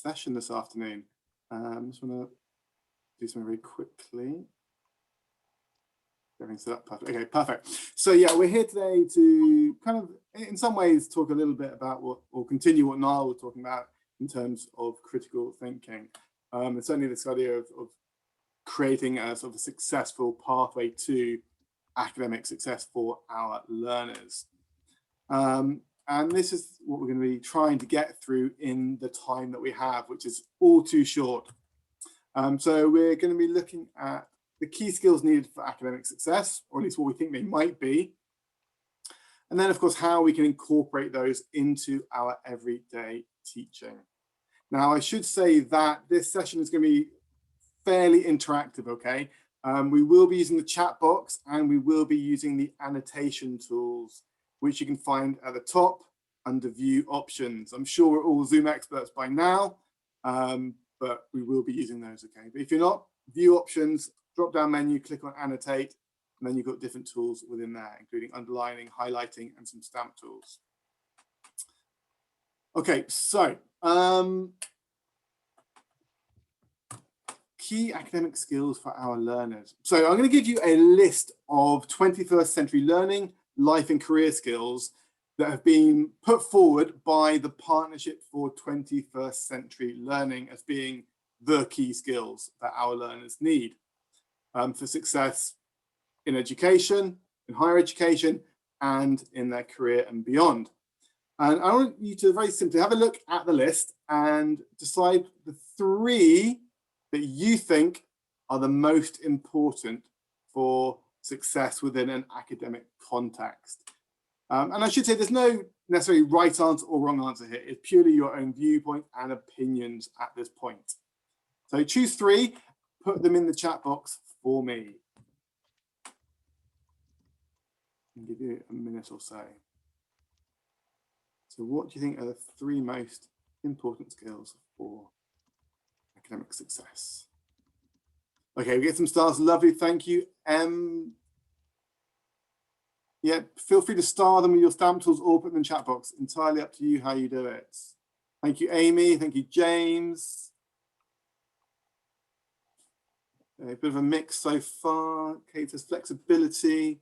session this afternoon. Just want to do something very quickly. Everything's set up perfect. Okay, perfect. So yeah, we're here today to kind of, in some ways, talk a little bit about what, or continue what Niall was talking about in terms of critical thinking. And certainly this idea of creating a sort of a successful pathway to academic success for our learners. And this is what we're going to be trying to get through in the time that we have, which is all too short. So we're going to be looking at the key skills needed for academic success, or at least what we think they might be. And then, of course, how we can incorporate those into our everyday teaching. Now, I should say that this session is going to be fairly interactive, okay? We will be using the chat box and we will be using the annotation tools, which you can find at the top under view options. I'm sure we're all Zoom experts by now, but we will be using those, okay? But if you're not, view options, drop down menu, click on annotate, and then you've got different tools within there, including underlining, highlighting, and some stamp tools. Okay, so key academic skills for our learners. So I'm going to give you a list of 21st century learning, life and career skills that have been put forward by the Partnership for 21st Century Learning as being the key skills that our learners need for success in education, in higher education, and in their career and beyond. And I want you to very simply have a look at the list and decide the 3 that you think are the most important for success within an academic context. And I should say there's no necessarily right answer or wrong answer here. It's purely your own viewpoint and opinions at this point. So choose 3, put them in the chat box for me. I'll give you a minute or so. So what do you think are the 3 most important skills for academic success? Okay, we get some stars. Lovely, thank you. Yeah, feel free to star them with your stamp tools or put them in the chat box. Entirely up to you how you do it. Thank you, Amy. Thank you, James. A bit of a mix so far. Kate says flexibility.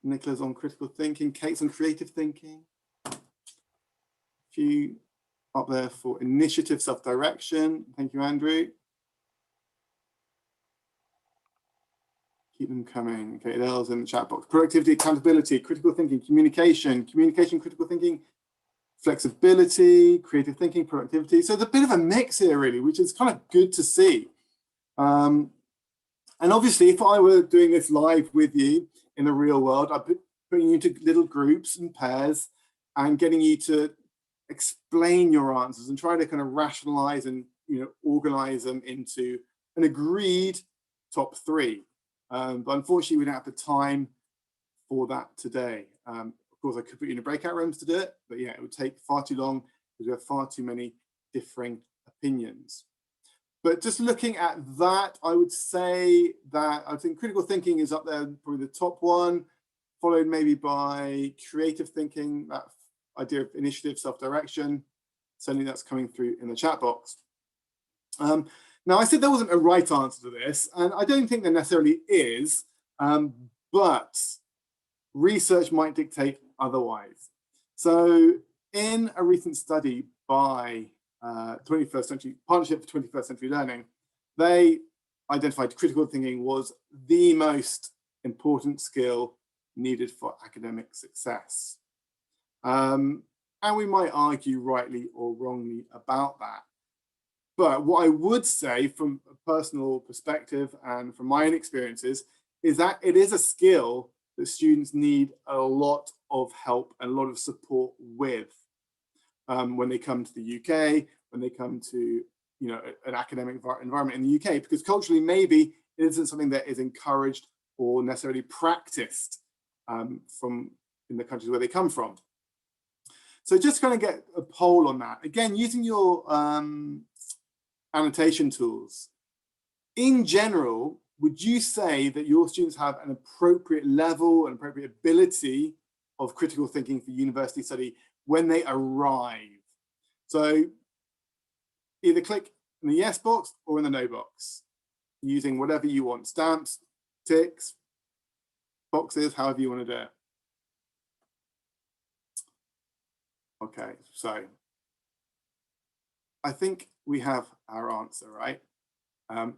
Nicola's on critical thinking. Kate's on creative thinking. A few up there for initiative, self-direction. Thank you, Andrew. Keep them coming. Okay, those in the chat box. Productivity, accountability, critical thinking, communication, critical thinking, flexibility, creative thinking, productivity. So there's a bit of a mix here, really, which is kind of good to see. And obviously, if I were doing this live with you in the real world, I'd be putting you into little groups and pairs and getting you to explain your answers and try to kind of rationalize and organize them into an agreed top 3. But unfortunately, we don't have the time for that today. Of course, I could put you in breakout rooms to do it, but yeah, it would take far too long because we have far too many differing opinions. But just looking at that, I would say that I think critical thinking is up there, probably the top one, followed maybe by creative thinking, that idea of initiative, self-direction. Certainly that's coming through in the chat box. Now, I said there wasn't a right answer to this, and I don't think there necessarily is, but research might dictate otherwise. So in a recent study by 21st Century Partnership for 21st Century Learning, they identified critical thinking was the most important skill needed for academic success. And we might argue rightly or wrongly about that. But what I would say from a personal perspective and from my own experiences is that it is a skill that students need a lot of help and a lot of support with when they come to the UK, when they come to an academic environment in the UK, because culturally maybe it isn't something that is encouraged or necessarily practiced from in the countries where they come from. So just kind of get a poll on that. Again, using your annotation tools. In general, would you say that your students have an appropriate level and appropriate ability of critical thinking for university study when they arrive? So either click in the yes box or in the no box, using whatever you want, stamps, ticks, boxes, however you want to do it. Okay, so I think we have our answer, right?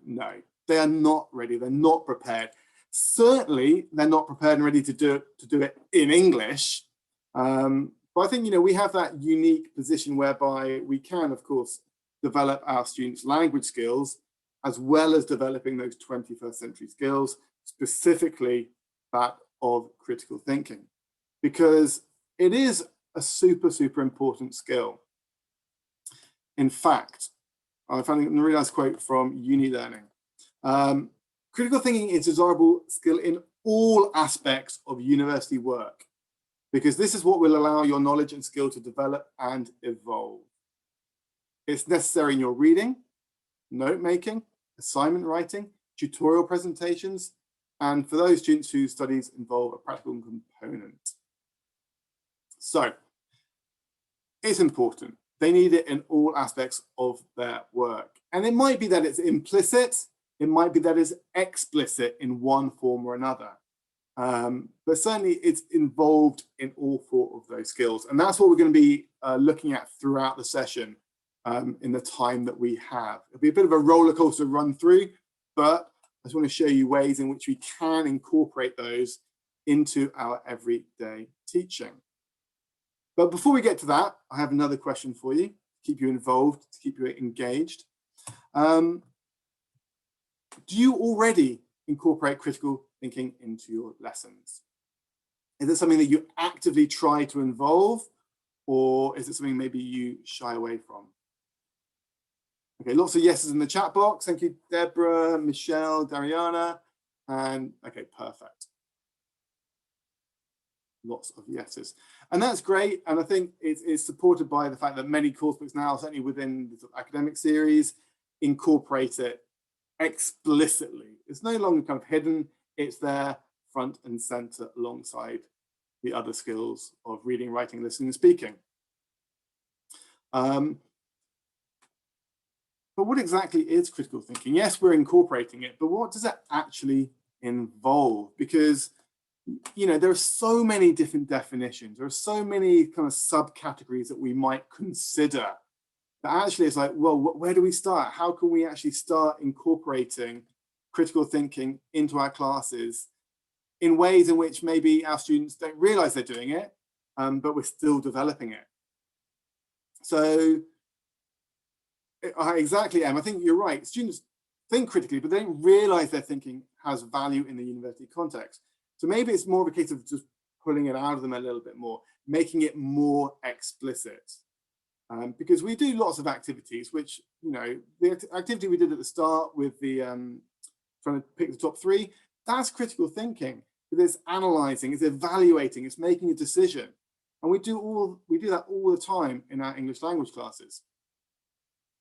No, they are not ready. They're not prepared. Certainly, they're not prepared and ready to do it in English. But I think, you know, we have that unique position whereby we can, of course, develop our students' language skills, as well as developing those 21st century skills, specifically that of critical thinking, because it is a super, super important skill. In fact, I found a really nice quote from Uni Learning. Critical thinking is a desirable skill in all aspects of university work, because this is what will allow your knowledge and skill to develop and evolve. It's necessary in your reading, note making, assignment writing, tutorial presentations, and for those students whose studies involve a practical component. So it's important. They need it in all aspects of their work. And it might be that it's implicit, it might be that it's explicit in one form or another. But certainly it's involved in all four of those skills. And that's what we're going to be looking at throughout the session in the time that we have. It'll be a bit of a roller coaster run through, but I just want to show you ways in which we can incorporate those into our everyday teaching. But before we get to that, I have another question for you, to keep you involved, to keep you engaged. Do you already incorporate critical thinking into your lessons? Is it something that you actively try to involve, or is it something maybe you shy away from? Okay, lots of yeses in the chat box. Thank you, Deborah, Michelle, Dariana, and okay, perfect. Lots of yeses. And that's great. And I think it's supported by the fact that many course books now, certainly within the academic series, incorporate it explicitly. It's no longer kind of hidden. It's there front and center alongside the other skills of reading, writing, listening, and speaking. But what exactly is critical thinking? Yes, we're incorporating it, but what does it actually involve? Because, you know, there are so many different definitions. There are so many kind of subcategories that we might consider. But actually, it's like, well, where do we start? How can we actually start incorporating critical thinking into our classes in ways in which maybe our students don't realize they're doing it, but we're still developing it? So exactly, Em, I think you're right. Students think critically, but they don't realize their thinking has value in the university context. So maybe it's more of a case of just pulling it out of them a little bit more, making it more explicit. Because we do lots of activities, which, you know, the activity we did at the start with the trying to pick the top 3, that's critical thinking. It's analyzing, it's evaluating, it's making a decision. And we do that all the time in our English language classes.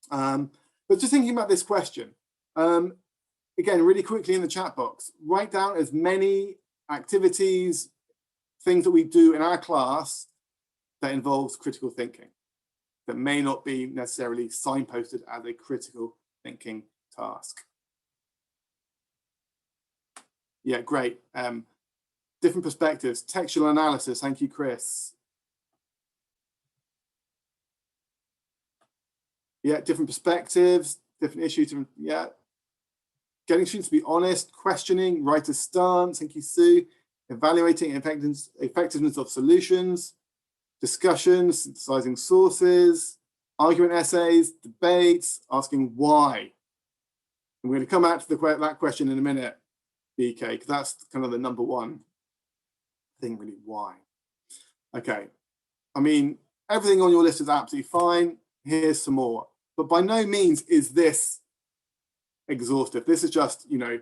But just thinking about this question, again, really quickly in the chat box, write down as many activities, things that we do in our class that involves critical thinking, that may not be necessarily signposted as a critical thinking task. Yeah, great. Different perspectives, textual analysis. Thank you, Chris. Yeah, different perspectives, different issues. Yeah, getting students to be honest, questioning, write a stance. Thank you, Sue. Evaluating effectiveness of solutions, discussions, synthesizing sources, argument essays, debates, asking why. And we're going to come out to that question in a minute, BK, because that's kind of the number one thing, really, why. Okay, I mean, everything on your list is absolutely fine. Here's some more. But by no means is this exhaustive. This is just, you know,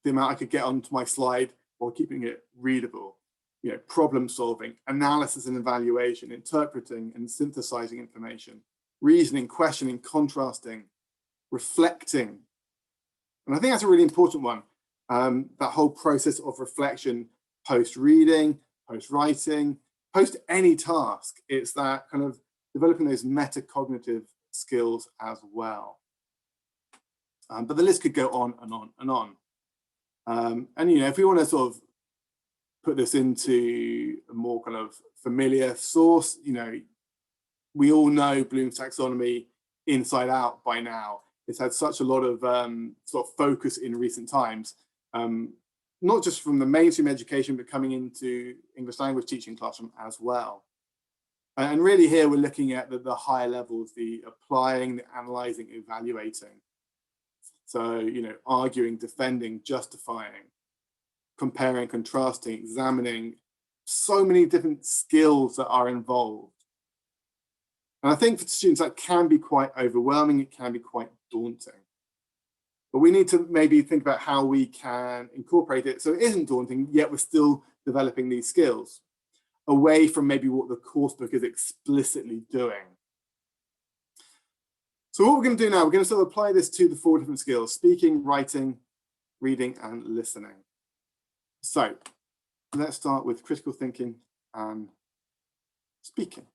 the amount I could get onto my slide while keeping it readable. You know, problem solving, analysis and evaluation, interpreting and synthesizing information, reasoning, questioning, contrasting, reflecting. And I think that's a really important one. That whole process of reflection, post-reading, post-writing, post any task. It's that kind of developing those metacognitive skills as well. But the list could go on and on and on. And, you know, if we want to sort of put this into a more kind of familiar source, you know, we all know Bloom's taxonomy inside out by now. It's had such a lot of sort of focus in recent times, not just from the mainstream education, but coming into English language teaching classroom as well. And really here we're looking at the higher levels, the applying, the analyzing, evaluating. So, you know, arguing, defending, justifying, comparing, contrasting, examining, so many different skills that are involved. And I think for students that can be quite overwhelming, it can be quite daunting. But we need to maybe think about how we can incorporate it so it isn't daunting, yet we're still developing these skills away from maybe what the course book is explicitly doing. So what we're going to do now, we're going to sort of apply this to the 4 different skills: speaking, writing, reading, and listening. So let's start with critical thinking and speaking.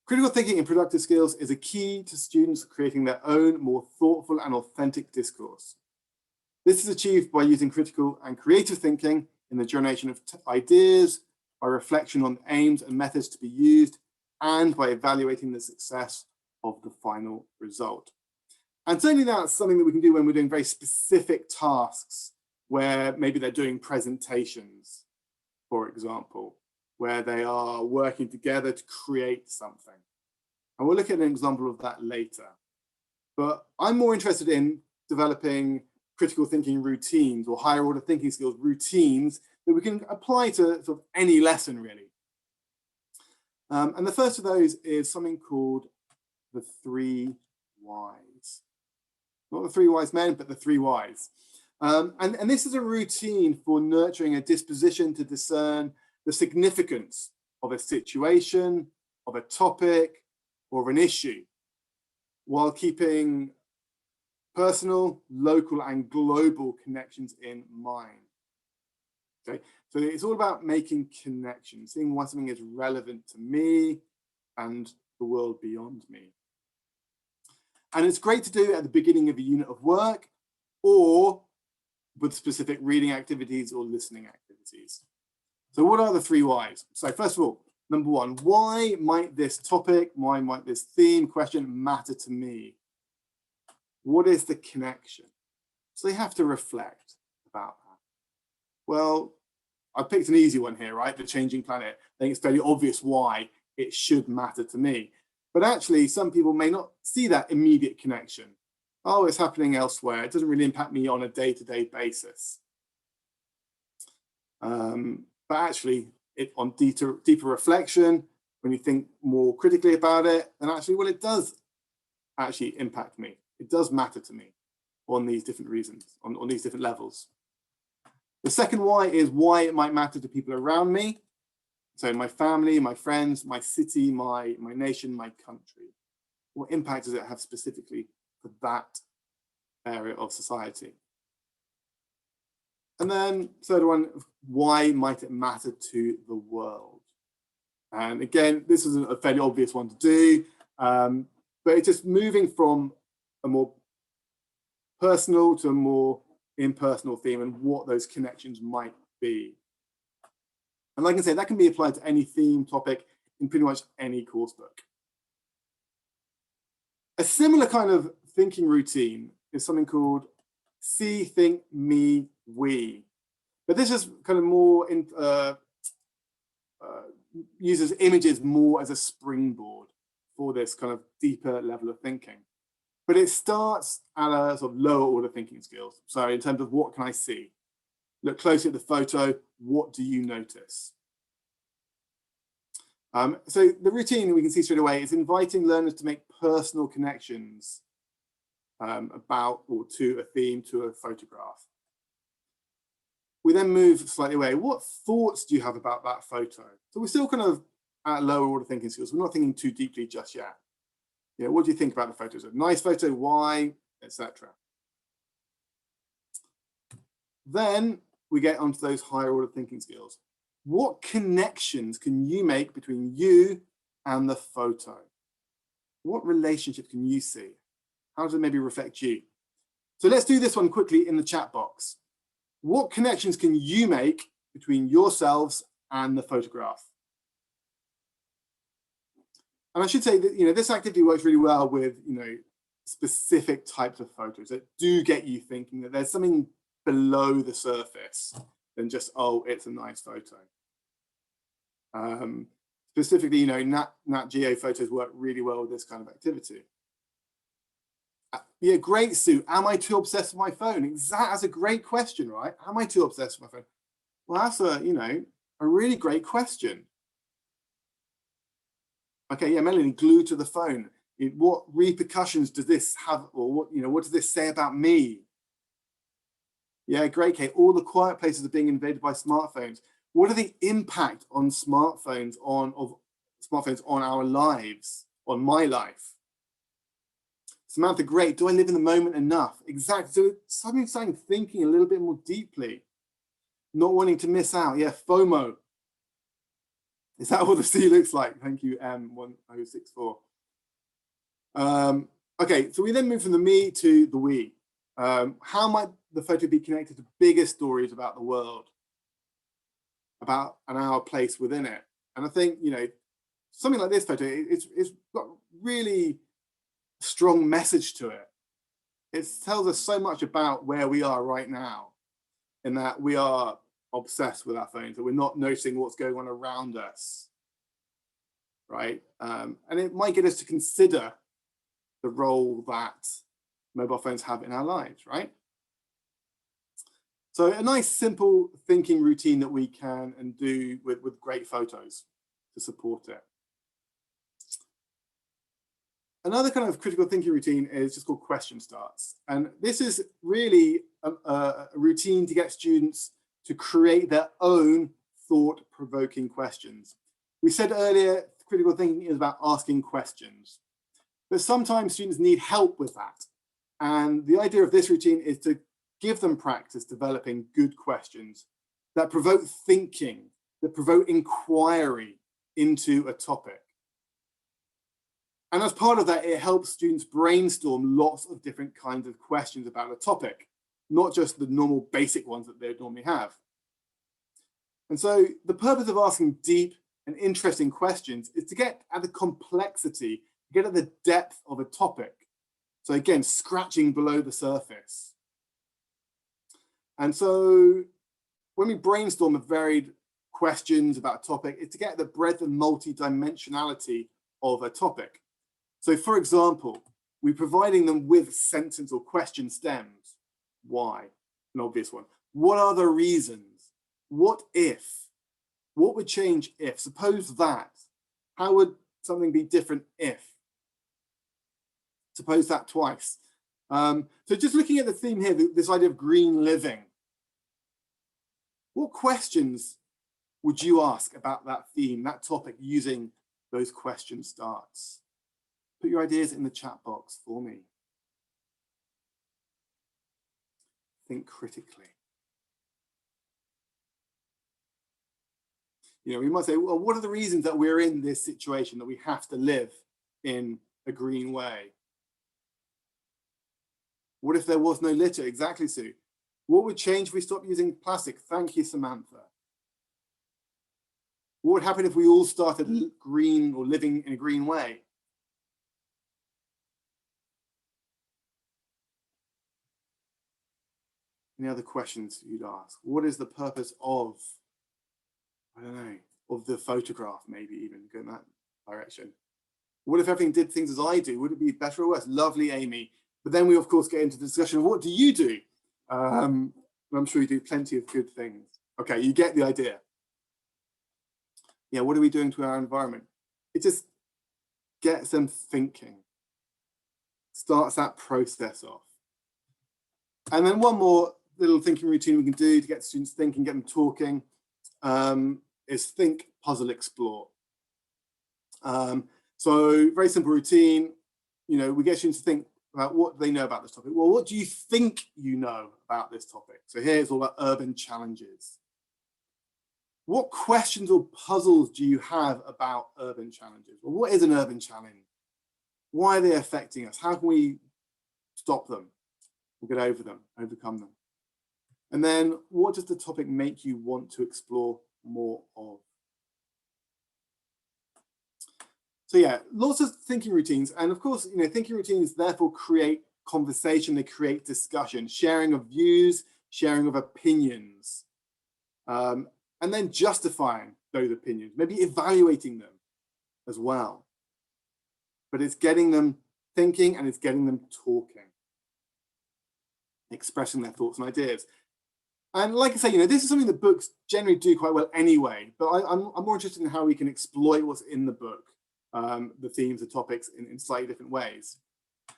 Critical thinking and productive skills is a key to students creating their own more thoughtful and authentic discourse. This is achieved by using critical and creative thinking in the generation of ideas, by reflection on aims and methods to be used, and by evaluating the success of the final result. And certainly that's something that we can do when we're doing very specific tasks, where maybe they're doing presentations, for example, where they are working together to create something. And we'll look at an example of that later. But I'm more interested in developing critical thinking routines, or higher order thinking skills routines, that we can apply to sort of any lesson, really. And the first of those is something called the 3 whys. Not the 3 wise men, but the 3 whys. And this is a routine for nurturing a disposition to discern the significance of a situation, of a topic, or of an issue, while keeping personal, local, and global connections in mind. Okay, so it's all about making connections, seeing why something is relevant to me and the world beyond me. And it's great to do at the beginning of a unit of work, or with specific reading activities or listening activities. So what are the 3 whys? So first of all, number 1, why might this topic, why might this theme, question matter to me? What is the connection? So they have to reflect about that. Well, I picked an easy one here, right? The changing planet. I think it's fairly obvious why it should matter to me. But actually, some people may not see that immediate connection. Oh, it's happening elsewhere. It doesn't really impact me on a day-to-day basis. But actually, on deeper reflection, when you think more critically about it, then actually, well, it does actually impact me. It does matter to me on these different reasons, on these different levels. The second why is why it might matter to people around me. So my family, my friends, my city, my nation, my country. What impact does it have specifically for that area of society? And then third one, why might it matter to the world? And again, this is a fairly obvious one to do, but it's just moving from a more personal to a more impersonal theme and what those connections might be. And like I say, that can be applied to any theme, topic, in pretty much any course book. A similar kind of thinking routine is something called see, think, me, we. But this is kind of more uses images more as a springboard for this kind of deeper level of thinking. But it starts at a sort of lower order thinking skills. So in terms of what can I see? Look closely at the photo. What do you notice? So the routine we can see straight away is inviting learners to make personal connections about or to a theme, to a photograph. We then move slightly away. What thoughts do you have about that photo? So we're still kind of at lower order thinking skills. We're not thinking too deeply just yet. You know, what do you think about the photos? A nice photo, why, etc. Then we get onto those higher order thinking skills. What connections can you make between you and the photo. What relationship can you see? How does it maybe reflect you? So let's do this one quickly in the chat box. What connections can you make between yourselves and the photograph? And I should say that, this activity works really well with, specific types of photos that do get you thinking that there's something below the surface than just, oh, it's a nice photo. Specifically, Nat Geo photos work really well with this kind of activity. Yeah, great, Sue. Am I too obsessed with my phone? That's a great question, right? Am I too obsessed with my phone? Well, that's a really great question. Okay, yeah, Melanie, glued to the phone. What repercussions does this have, or what does this say about me? Yeah, great, Kate. All the quiet places are being invaded by smartphones. What are the impact on smartphones on our lives, on my life? Samantha, great. Do I live in the moment enough? Exactly. So something saying thinking a little bit more deeply, not wanting to miss out. Yeah, FOMO. Is that what the C looks like? Thank you, M1064. Okay, so we then move from the me to the we. How might the photo be connected to bigger stories about the world, about our place within it? And I think, something like this photo, it's got really strong message to it. It tells us so much about where we are right now, in that we are obsessed with our phones, that we're not noticing what's going on around us, right? And it might get us to consider the role that mobile phones have in our lives, right? So a nice simple thinking routine that we can and do with great photos to support it. Another kind of critical thinking routine is just called question starts. And this is really a routine to get students to create their own thought-provoking questions. We said earlier, critical thinking is about asking questions, but sometimes students need help with that. And the idea of this routine is to give them practice developing good questions that provoke thinking, that provoke inquiry into a topic. And as part of that, it helps students brainstorm lots of different kinds of questions about a topic, not just the normal basic ones that they normally have. And so the purpose of asking deep and interesting questions is to get at the complexity, get at the depth of a topic. So again, scratching below the surface. And so when we brainstorm varied questions about a topic, it's to get the breadth and multi-dimensionality of a topic. So for example, we're providing them with sentence or question stems. Why? An obvious one. What are the reasons? What if? What would change if? Suppose that. How would something be different if? Suppose that twice. So just looking at the theme here, this idea of green living. What questions would you ask about that theme, that topic, using those question starts? Put your ideas in the chat box for me. Think critically. We might say, well, what are the reasons that we're in this situation, that we have to live in a green way? What if there was no litter? Exactly, Sue. What would change if we stopped using plastic? Thank you, Samantha. What would happen if we all started green or living in a green way? Any other questions you'd ask? What is the purpose of, I don't know, of the photograph, maybe even go in that direction? What if everything did things as I do? Would it be better or worse? Lovely, Amy. But then we, of course, get into the discussion of what do you do? I'm sure you do plenty of good things. Okay, you get the idea. Yeah, what are we doing to our environment? It just gets them thinking, starts that process off. And then one more little thinking routine we can do to get students thinking, get them talking, is think, puzzle, explore. So very simple routine. We get students to think about what they know about this topic. Well, what do you think you know about this topic? So here it's all about urban challenges. What questions or puzzles do you have about urban challenges? Well, what is an urban challenge? Why are they affecting us? How can we stop them or get over them, overcome them? And then what does the topic make you want to explore more of? So yeah, lots of thinking routines. And of course, thinking routines therefore create conversation, they create discussion, sharing of views, sharing of opinions, and then justifying those opinions, maybe evaluating them as well. But it's getting them thinking and it's getting them talking, expressing their thoughts and ideas. And like I say, this is something that books generally do quite well anyway, but I'm more interested in how we can exploit what's in the book, the themes, the topics in slightly different ways.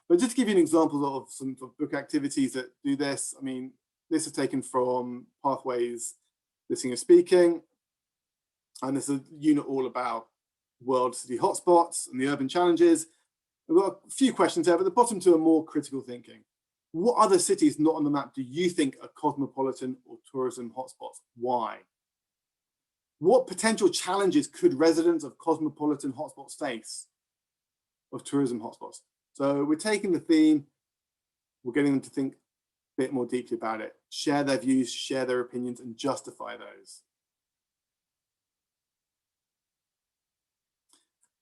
But just to give you an example of some book activities that do this, I mean, this is taken from Pathways Listening and Speaking, and this is a unit all about world city hotspots and the urban challenges. We've got a few questions there, but the bottom two are more critical thinking. What other cities not on the map do you think are cosmopolitan or tourism hotspots? Why? What potential challenges could residents of cosmopolitan hotspots face, of tourism hotspots? So we're taking the theme, we're getting them to think a bit more deeply about it, share their views, share their opinions, and justify those.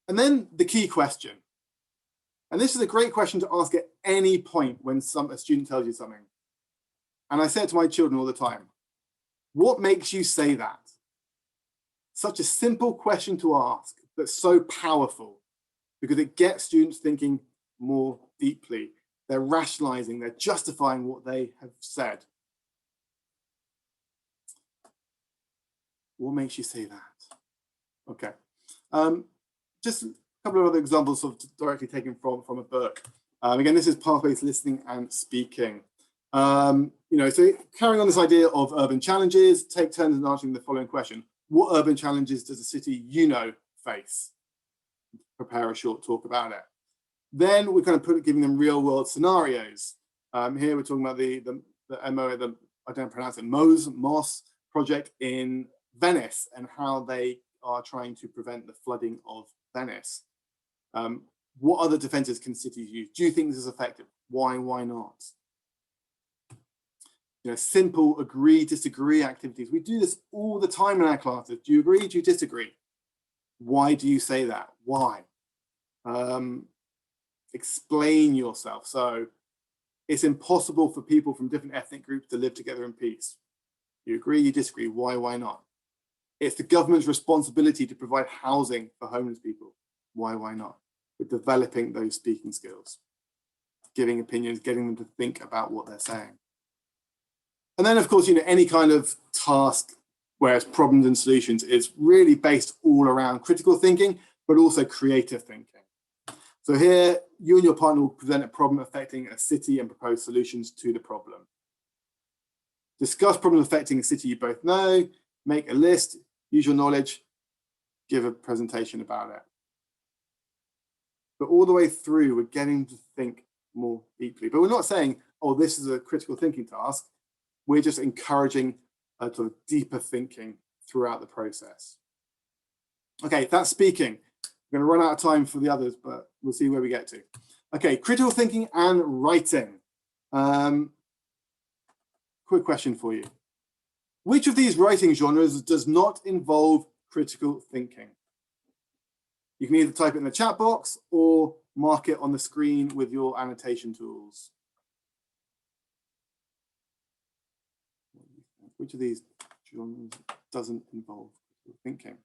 And then the key question. And this is a great question to ask at any point when a student tells you something. And I say it to my children all the time. What makes you say that? Such a simple question to ask, but so powerful, because it gets students thinking more deeply. They're rationalizing, they're justifying what they have said. What makes you say that? Okay. Just a couple of other examples sort of directly taken from a book. Again, this is Pathways Listening and Speaking. So carrying on this idea of urban challenges, take turns in answering the following question. What urban challenges does a city face? Prepare a short talk about it. Then we're kind of giving them real world scenarios. Here we're talking about the I don't pronounce it, MOS project in Venice and how they are trying to prevent the flooding of Venice. What other defenses can cities use? Do you think this is effective? Why not? Simple agree, disagree activities. We do this all the time in our classes. Do you agree? Do you disagree? Why do you say that? Why? Explain yourself. So it's impossible for people from different ethnic groups to live together in peace. You agree, you disagree, why not? It's the government's responsibility to provide housing for homeless people. Why not? We're developing those speaking skills, giving opinions, getting them to think about what they're saying. And then of course, any kind of task where it's problems and solutions is really based all around critical thinking, but also creative thinking. So here, you and your partner will present a problem affecting a city and propose solutions to the problem. Discuss problems affecting a city you both know, make a list, use your knowledge, give a presentation about it. But all the way through, we're getting to think more deeply. But we're not saying, oh, this is a critical thinking task. We're just encouraging a sort of deeper thinking throughout the process. Okay, that's speaking. We're going to run out of time for the others, but we'll see where we get to. Okay, critical thinking and writing. Quick question for you. Which of these writing genres does not involve critical thinking? You can either type it in the chat box or mark it on the screen with your annotation tools. Which of these genres doesn't involve critical thinking?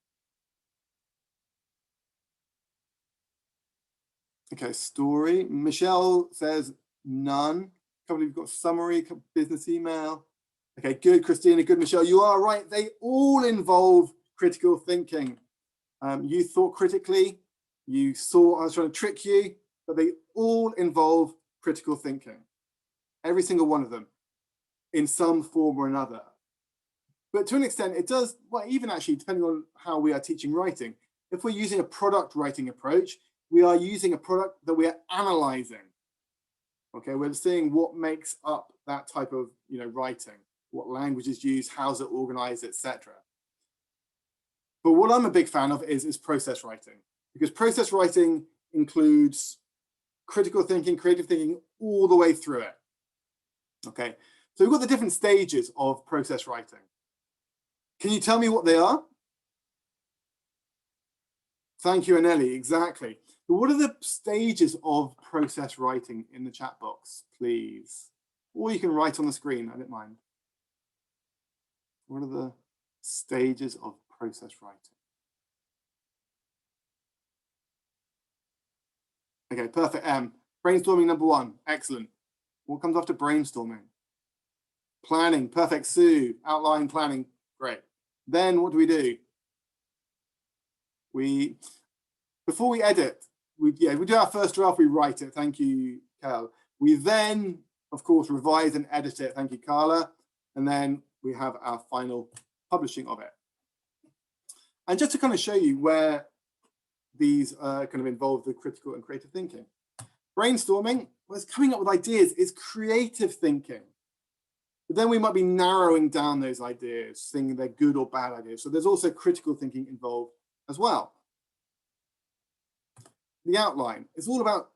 Okay, story. Michelle says none. A couple of you've got summary, business email. Okay, good, Christina, good, Michelle. You are right. They all involve critical thinking. You thought critically. You saw I was trying to trick you, but they all involve critical thinking. Every single one of them, in some form or another. But to an extent, it does. Well, even actually, depending on how we are teaching writing, if we're using a product writing approach, we are using a product that we are analyzing. Okay, we're seeing what makes up that type of writing, what language is used, how's it organized, etc. But what I'm a big fan of is process writing, because process writing includes critical thinking, creative thinking, all the way through it. Okay, so we've got the different stages of process writing. Can you tell me what they are? Thank you, Anelli, exactly. But what are the stages of process writing in the chat box, please? Or you can write on the screen, I don't mind. What are the stages of process writing? Okay, perfect. Brainstorming number 1, excellent. What comes after brainstorming? Planning, perfect. Sue, outline, planning, great. Then what do? Before we edit, we do our first draft, we write it. Thank you, Cal. We then, of course, revise and edit it. Thank you, Carla. And then we have our final publishing of it. And just to kind of show you where these kind of involve the critical and creative thinking. Brainstorming was coming up with ideas, is creative thinking. But then we might be narrowing down those ideas, thinking they're good or bad ideas. So there's also critical thinking involved as well. The outline is all about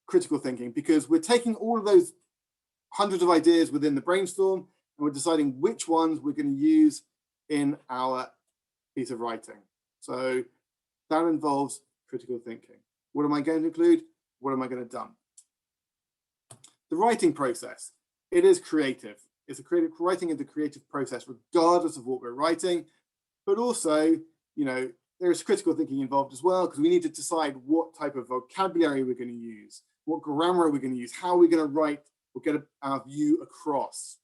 critical thinking, because we're taking all of those hundreds of ideas within the brainstorm and we're deciding which ones we're going to use in our piece of writing. So that involves critical thinking. What am I going to include? What am I going to dump? The writing process, it is creative. It's a creative writing, is a creative process, regardless of what we're writing. But also, you know, there is critical thinking involved as well, because we need to decide what type of vocabulary we're going to use, what grammar we're going to use, how we're going to write or get our view across.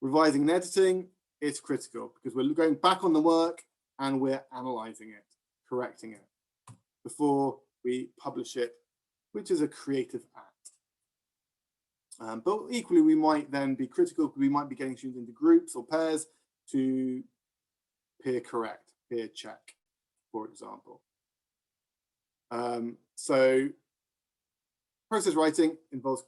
Revising and editing, it's critical because we're going back on the work and we're analyzing it, correcting it before we publish it, which is a creative act. But equally, we might then be critical because we might be getting students into groups or pairs to peer correct, peer check, for example. So process writing involves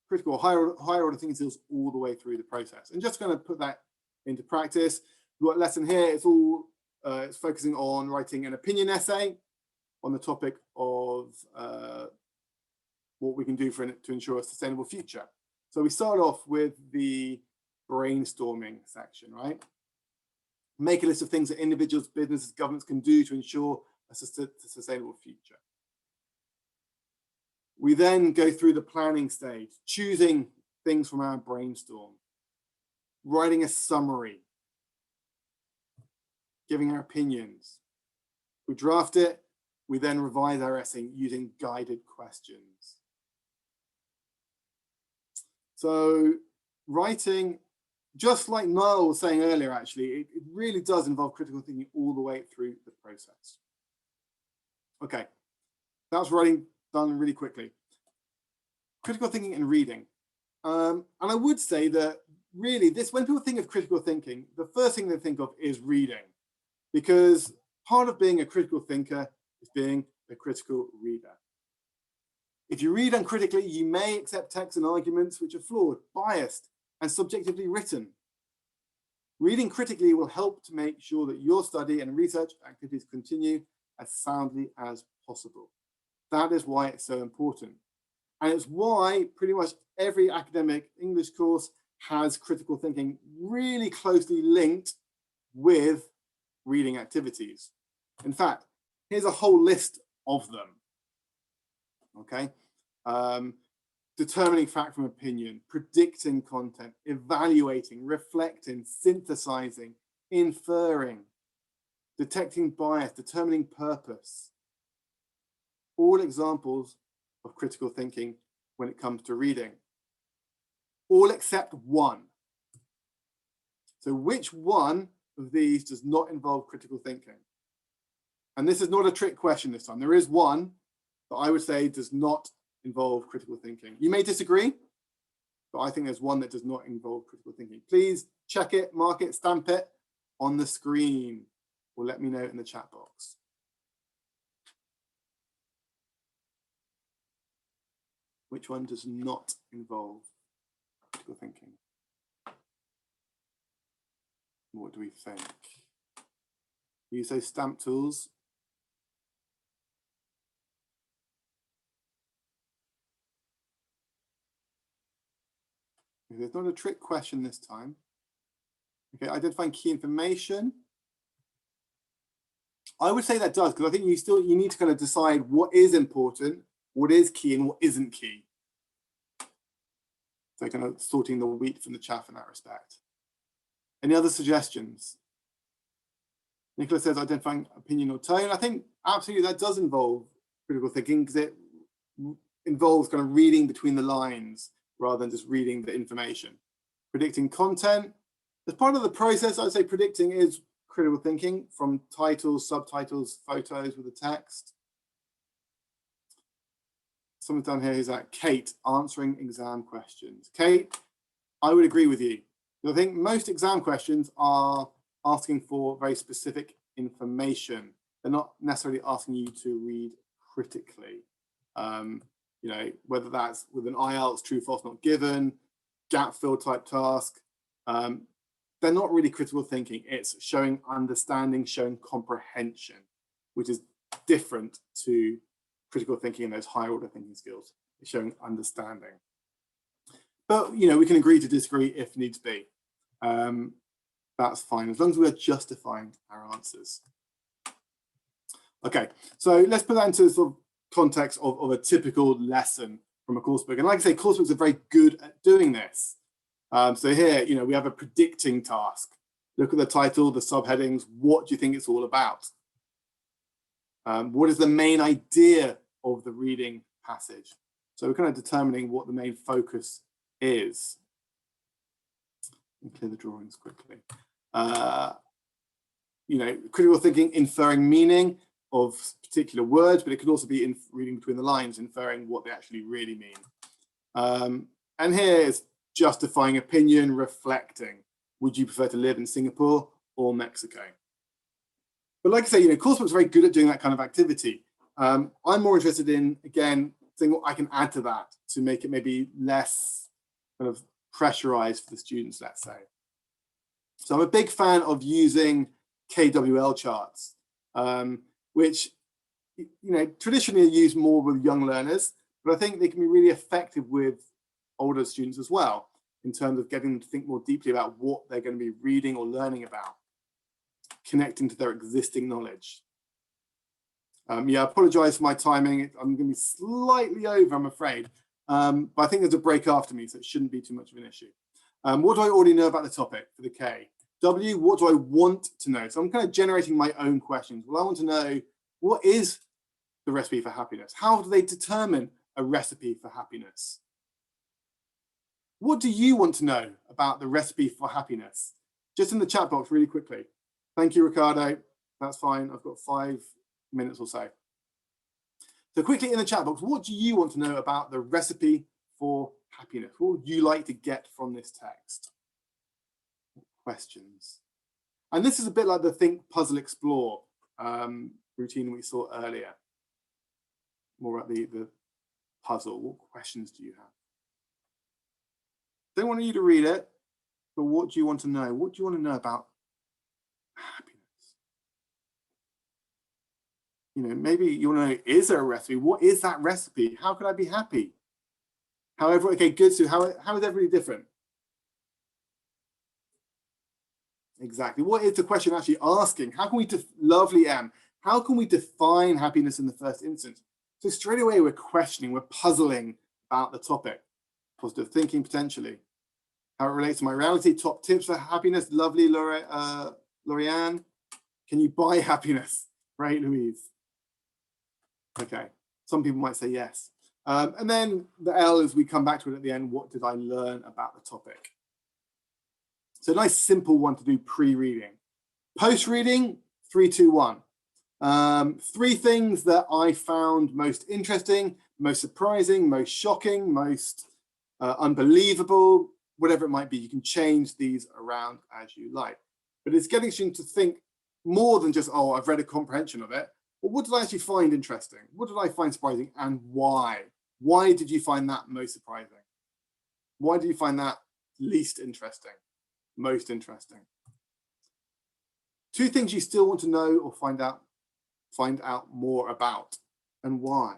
critical higher order thinking skills all the way through the process. And just going to put that into practice, we've got a lesson here. It's all it's focusing on writing an opinion essay on the topic of what we can do to ensure a sustainable future. So we start off with the brainstorming section, right? Make a list of things that individuals, businesses, governments can do to ensure a sustainable future. We then go through the planning stage, choosing things from our brainstorm, writing a summary, giving our opinions. We draft it. We then revise our essay using guided questions. So writing, just like Niall was saying earlier, actually, it really does involve critical thinking all the way through the process. Okay, that's writing done really quickly. Critical thinking and reading. And I would say that really when people think of critical thinking, the first thing they think of is reading, because part of being a critical thinker is being a critical reader. If you read uncritically, you may accept texts and arguments which are flawed, biased, and subjectively written. Reading critically will help to make sure that your study and research activities continue as soundly as possible. That is why it's so important. And it's why pretty much every academic English course has critical thinking really closely linked with reading activities. In fact, here's a whole list of them. Okay, determining fact from opinion, predicting content, evaluating, reflecting, synthesizing, inferring, detecting bias, determining purpose. All examples of critical thinking when it comes to reading. All except one. So which one of these does not involve critical thinking? And this is not a trick question this time. There is one that I would say does not involve critical thinking. You may disagree, but I think there's one that does not involve critical thinking. Please check it, mark it, stamp it on the screen, or let me know in the chat box. Which one does not involve critical thinking? What do we think? Use those stamp tools. Okay, there's not a trick question this time. Okay, identifying key information. I would say that does, because I think you need to kind of decide what is important, what is key, and what isn't key. So kind of sorting the wheat from the chaff in that respect. Any other suggestions? Nicola says identifying opinion or tone. I think absolutely that does involve critical thinking, because it involves kind of reading between the lines rather than just reading the information. Predicting content. As part of the process, I'd say predicting is critical thinking, from titles, subtitles, photos with the text. Someone down here is at Kate, answering exam questions. Kate, I would agree with you. I think most exam questions are asking for very specific information. They're not necessarily asking you to read critically. You know, whether that's with an IELTS, true, false, not given, gap fill type task. They're not really critical thinking. It's showing understanding, showing comprehension, which is different to critical thinking and those higher order thinking skills. It's showing understanding. But, you know, we can agree to disagree if needs be. That's fine, as long as we are justifying our answers. Okay, so let's put that into sort of context of a typical lesson from a course book. And like I say, course books are very good at doing this. So here, you know, we have a predicting task. Look at the title, the subheadings. What do you think it's all about? What is the main idea of the reading passage? So we're kind of determining what the main focus is. Clear the drawings quickly. You know, critical thinking, inferring meaning of particular words, but it could also be in reading between the lines, inferring what they actually really mean. And here is justifying opinion, reflecting. Would you prefer to live in Singapore or Mexico? But like I say, you know, coursebooks are very good at doing that kind of activity. I'm more interested in, again, seeing what I can add to that to make it maybe less kind of pressurized for the students, let's say. So I'm a big fan of using KWL charts, which, you know, traditionally are used more with young learners, but I think they can be really effective with older students as well, in terms of getting them to think more deeply about what they're going to be reading or learning about, connecting to their existing knowledge. Yeah, I apologize for my timing. I'm going to be slightly over, I'm afraid. But I think there's a break after me, so it shouldn't be too much of an issue. What do I already know about the topic for the K? W, what do I want to know? So I'm kind of generating my own questions. Well, I want to know, what is the recipe for happiness? How do they determine a recipe for happiness? What do you want to know about the recipe for happiness? Just in the chat box really quickly. Thank you, Ricardo. That's fine. I've got 5 minutes or so. So quickly in the chat box, what do you want to know about the recipe for happiness? What would you like to get from this text? Questions. And this is a bit like the Think, Puzzle, Explore routine we saw earlier. More about the puzzle. What questions do you have? Don't want you to read it, but what do you want to know? What do you want to know about happiness? You know, maybe you want to know, is there a recipe? What is that recipe? How can I be happy? However, okay, good. So how is everybody different? Exactly. What is the question actually asking? How can we, lovely Em, how can we define happiness in the first instance? So straight away, we're questioning, we're puzzling about the topic. Positive thinking, potentially. How it relates to my reality. Top tips for happiness. Lovely, Lorianne. Can you buy happiness? Right, Louise. Okay. Some people might say yes. And then the L, as we come back to it at the end, what did I learn about the topic? So a nice simple one to do pre-reading. Post-reading, 3, 2, 1. 3 things that I found most interesting, most surprising, most shocking, most unbelievable, whatever it might be. You can change these around as you like. But it's getting you to think more than just, oh, I've read a comprehension of it. But what did I actually find interesting? What did I find surprising, and why? Why did you find that most surprising? Why did you find that least interesting, most interesting? 2 things you still want to know or find out more about, and why.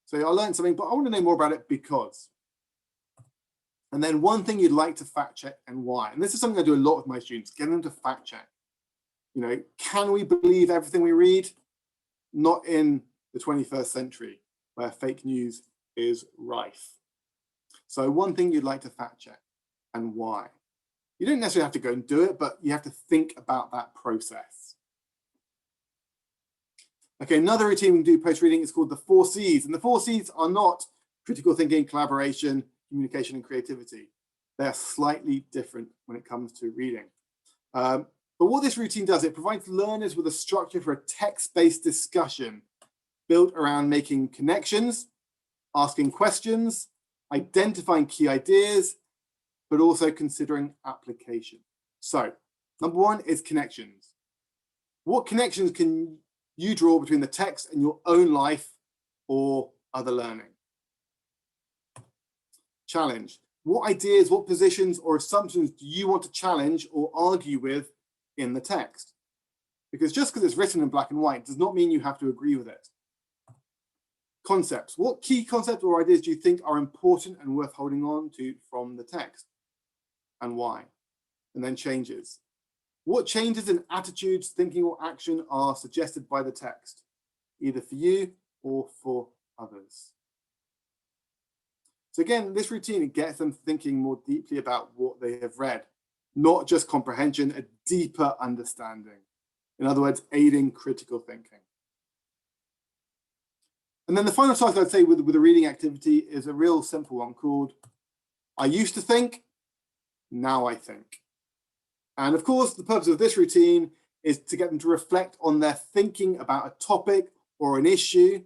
So I learned something, but I want to know more about it because. And then 1 thing you'd like to fact check and why. And this is something I do a lot with my students, getting them to fact check. You know, can we believe everything we read? Not in the 21st century, where fake news is rife. So 1 thing you'd like to fact check and why. You don't necessarily have to go and do it, but you have to think about that process. Okay, another routine we can do post-reading is called the 4 C's. And the 4 C's are not critical thinking, collaboration, communication, and creativity. They are slightly different when it comes to reading. But what this routine does, it provides learners with a structure for a text-based discussion built around making connections, asking questions, identifying key ideas, but also considering application. So, number 1 is connections. What connections can you draw between the text and your own life or other learning? Challenge. What ideas, what positions or assumptions do you want to challenge or argue with in the text? Because just because it's written in black and white does not mean you have to agree with it. Concepts. What key concepts or ideas do you think are important and worth holding on to from the text? And why? And then changes. What changes in attitudes, thinking, or action are suggested by the text, either for you or for others? So again, this routine, it gets them thinking more deeply about what they have read, not just comprehension, a deeper understanding. In other words, aiding critical thinking. And then the final task I'd say with a reading activity is a real simple one called I used to think, now I think. And of course, the purpose of this routine is to get them to reflect on their thinking about a topic or an issue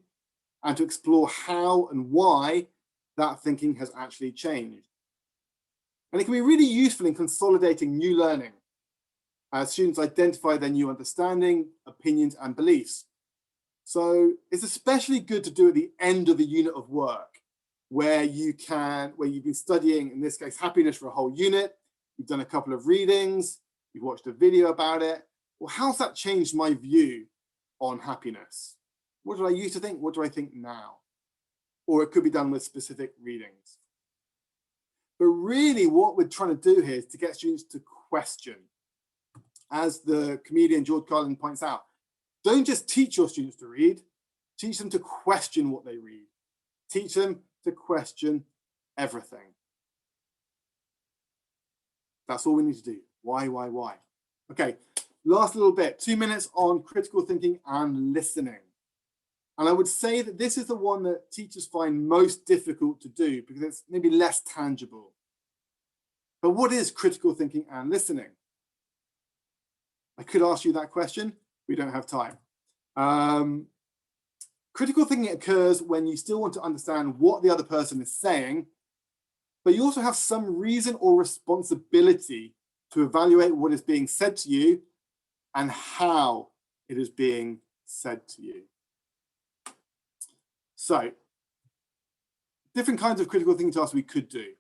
and to explore how and why that thinking has actually changed. And it can be really useful in consolidating new learning as students identify their new understanding, opinions, and beliefs. So it's especially good to do at the end of a unit of work where you've been studying, in this case, happiness for a whole unit, you've done a couple of readings, you've watched a video about it. Well, how's that changed my view on happiness? What did I used to think? What do I think now? Or it could be done with specific readings. But really what we're trying to do here is to get students to question. As the comedian George Carlin points out, don't just teach your students to read, teach them to question what they read. Teach them to question everything. That's all we need to do. Why? Okay, last little bit, 2 minutes on critical thinking and listening. And I would say that this is the one that teachers find most difficult to do because it's maybe less tangible. But what is critical thinking and listening? I could ask you that question. We don't have time. Critical thinking occurs when you still want to understand what the other person is saying, but you also have some reason or responsibility to evaluate what is being said to you and how it is being said to you. So, different kinds of critical thinking tasks we could do.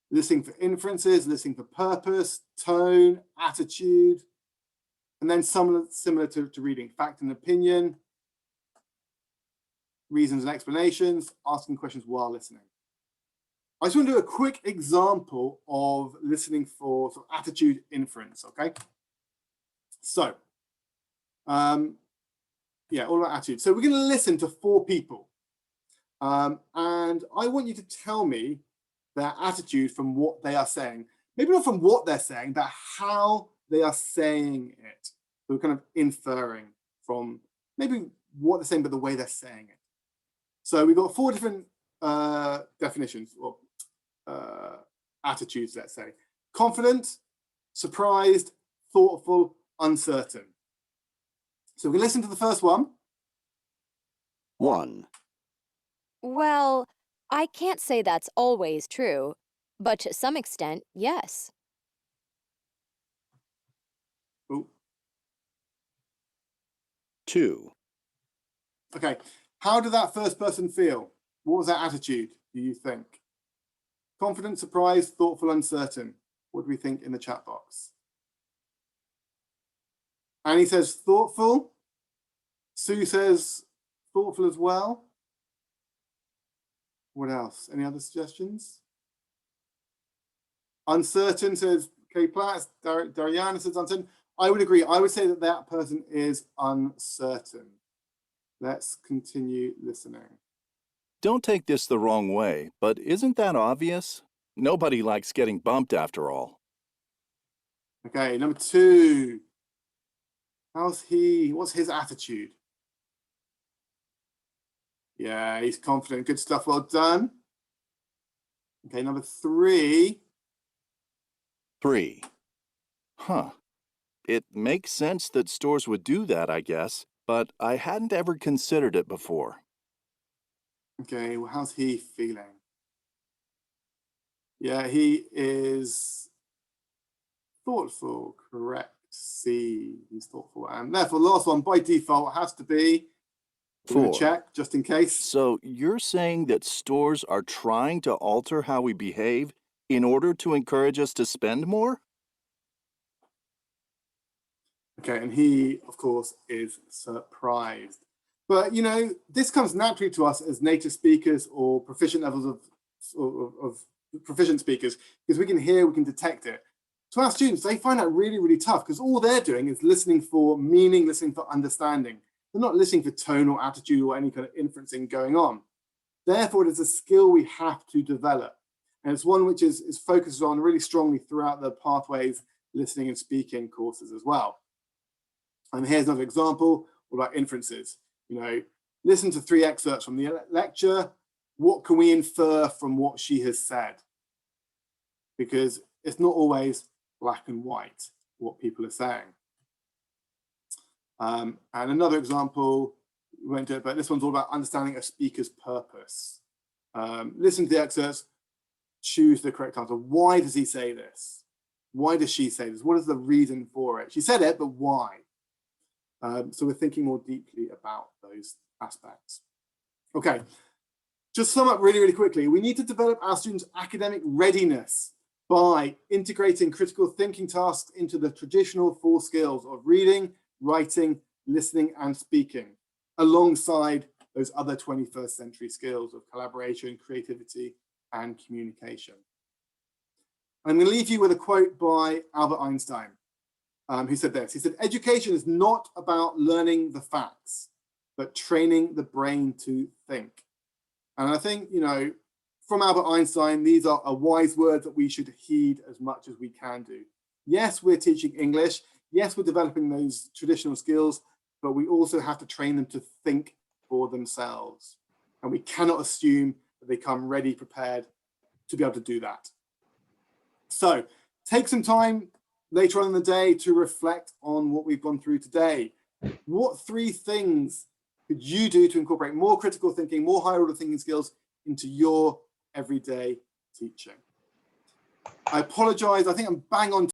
Listening for inferences, listening for purpose, tone, attitude, and then some similar to reading, fact and opinion, reasons and explanations, asking questions while listening. I just want to do a quick example of listening for sort of attitude inference, okay? So, yeah, all about attitude. So we're going to listen to 4 people. And I want you to tell me their attitude from what they are saying. Maybe not from what they're saying, but how they are saying it. So we're kind of inferring from maybe what they're saying, but the way they're saying it. So we've got 4 different definitions or attitudes, let's say. Confident, surprised, thoughtful, uncertain. So we can listen to the first one. 1. Well, I can't say that's always true, but to some extent, yes. Ooh. 2. Okay, how did that first person feel? What was that attitude, do you think? Confident, surprised, thoughtful, uncertain. What do we think in the chat box? Annie says thoughtful. Sue says thoughtful as well. What else? Any other suggestions? Uncertain says Kay Platt. Dariana says uncertain. I would agree. I would say that that person is uncertain. Let's continue listening. Don't take this the wrong way, but isn't that obvious? Nobody likes getting bumped after all. Okay, number 2. How's he? What's his attitude? Yeah, he's confident. Good stuff. Well done. Okay, number 3. 3. Huh. It makes sense that stores would do that, I guess, but I hadn't ever considered it before. Okay, well, how's he feeling? Yeah, he is thoughtful. Correct. C. He's thoughtful. And therefore, the last one by default has to be 4. Check just in case. So you're saying that stores are trying to alter how we behave in order to encourage us to spend more? Okay, and he, of course, is surprised. But, you know, this comes naturally to us as native speakers or proficient levels of proficient speakers, because we can hear, we can detect it. To our students, they find that really, really tough because all they're doing is listening for meaning, listening for understanding. They're not listening for tone or attitude or any kind of inferencing going on. Therefore, it is a skill we have to develop. And it's one which is focused on really strongly throughout the Pathways listening and speaking courses as well. And here's another example about inferences. You know, listen to 3 excerpts from the lecture. What can we infer from what she has said? Because it's not always black and white what people are saying. And another example, we won't do it, but this one's all about understanding a speaker's purpose. Listen to the excerpts, choose the correct answer. Why does he say this? Why does she say this? What is the reason for it? She said it, but why? So we're thinking more deeply about those aspects. Okay, just sum up really, really quickly. We need to develop our students' academic readiness by integrating critical thinking tasks into the traditional 4 skills of reading, writing, listening, and speaking, alongside those other 21st century skills of collaboration, creativity, and communication. I'm going to leave you with a quote by Albert Einstein, who said this. He said, "Education is not about learning the facts, but training the brain to think." And I think, you know, from Albert Einstein, these are wise words that we should heed as much as we can do. Yes, we're teaching English. Yes, we're developing those traditional skills, but we also have to train them to think for themselves. And we cannot assume that they come ready, prepared to be able to do that. So take some time later on in the day to reflect on what we've gone through today. What 3 things could you do to incorporate more critical thinking, more higher order thinking skills into your everyday teaching? I apologize. I think I'm bang on